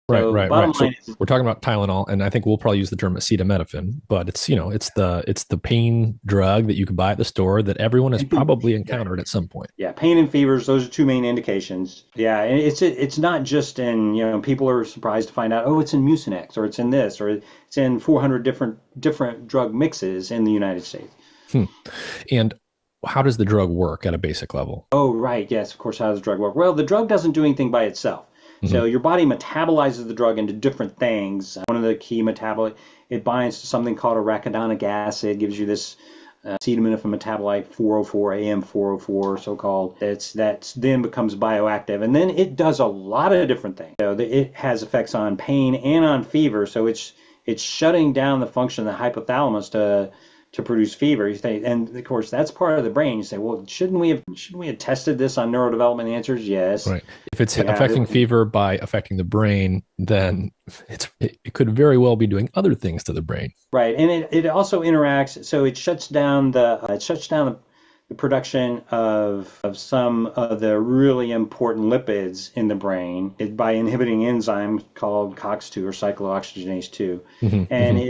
Right, So right, bottom right. line So is, we're talking about Tylenol, and I think we'll probably use the term acetaminophen, but it's the pain drug that you can buy at the store that everyone has and fever. probably Right. encountered at some point. Yeah, pain and fevers, those are two main indications. Yeah, and it's not just in, people are surprised to find out, oh, it's in Mucinex or it's in this or it's in 400 different drug mixes in the United States. Hmm. And how does the drug work at a basic level? Oh, right. Yes, of course. How does the drug work? Well, the drug doesn't do anything by itself. Hmm. So your body metabolizes the drug into different things. One of the key metabolite, it binds to something called arachidonic acid, gives you this acetaminophen metabolite 404, AM 404, so-called. That's then becomes bioactive, and then it does a lot of different things. So it has effects on pain and on fever. So it's shutting down the function of the hypothalamus to produce fever. You say, and of course that's part of the brain. You say, well, shouldn't we have tested this on neurodevelopment? The answer is yes. Right. If it's We have it. affecting fever by affecting the brain, then it could very well be doing other things to the brain. Right, and it also interacts. So it shuts down the production of some of the really important lipids in the brain by inhibiting enzymes called COX-2 or cyclooxygenase 2, Hmm. and Hmm.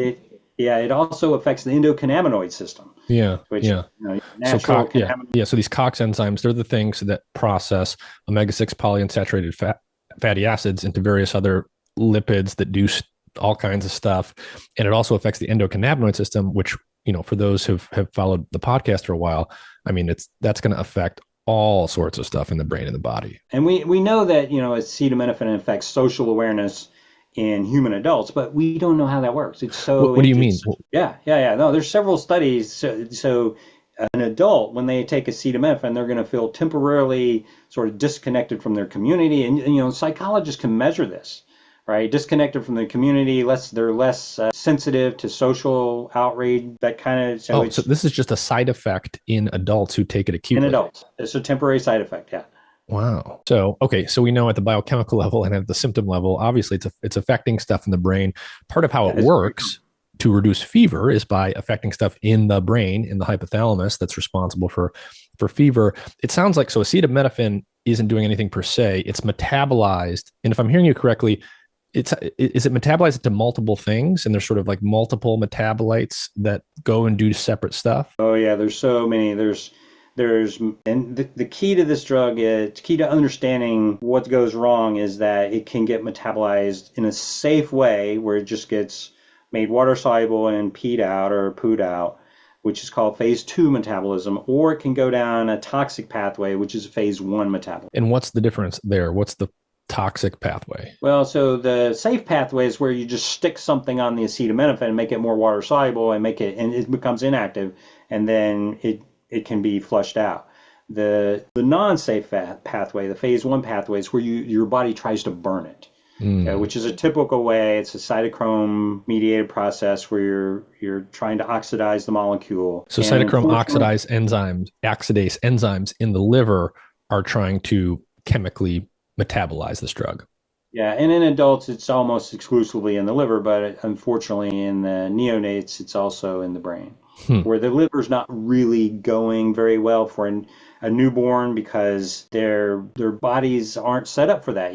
it also affects the endocannabinoid system, Yeah, which yeah. So natural yeah. cannabinoid. So these COX enzymes, they're the things that process omega-6 polyunsaturated fatty acids into various other lipids that do all kinds of stuff. And it also affects the endocannabinoid system, which, for those who have followed the podcast for a while, I mean, that's going to affect all sorts of stuff in the brain and the body. And we know that acetaminophen affects social awareness in human adults, but we don't know how that works. It's What, so what do you mean? it's yeah, yeah, yeah. No, there's several studies. So an adult, when they take acetaminophen, they're going to feel temporarily sort of disconnected from their community, and psychologists can measure this, right? Disconnected from the community, they're less sensitive to social outrage. That kind of so Oh, so it's this is just a side effect in adults who take it in acutely. adults. It's a temporary side effect. Yeah. Wow. So, okay, so we know at the biochemical level and at the symptom level, obviously it's affecting stuff in the brain. Part of how Yeah, it it's very works to reduce fever is by affecting stuff in the brain, in the hypothalamus that's responsible for fever. It sounds like so acetaminophen isn't doing anything per se. It's metabolized. And if I'm hearing you correctly, is it metabolized into multiple things and there's sort of like multiple metabolites that go and do separate stuff? Oh yeah, there's so many. There's and the key to this drug is key to understanding what goes wrong is that it can get metabolized in a safe way where it just gets made water soluble and peed out or pooed out, which is called phase two metabolism, or it can go down a toxic pathway, which is a phase one metabolism. And what's the difference there? What's the toxic pathway? Well, so the safe pathway is where you just stick something on the acetaminophen and make it more water soluble and it becomes inactive, and then it can be flushed out. The non-safe pathway, the phase one pathway, is where your body tries to burn it, Mm. which is a typical way. It's a cytochrome mediated process where you're trying to oxidize the molecule, So and cytochrome unfortunately, oxidase enzymes in the liver are trying to chemically metabolize this drug. yeah, and in adults it's almost exclusively in the liver, but unfortunately in the neonates it's also in the brain, Hmm. where the liver's not really going very well for a newborn because their bodies aren't set up for that.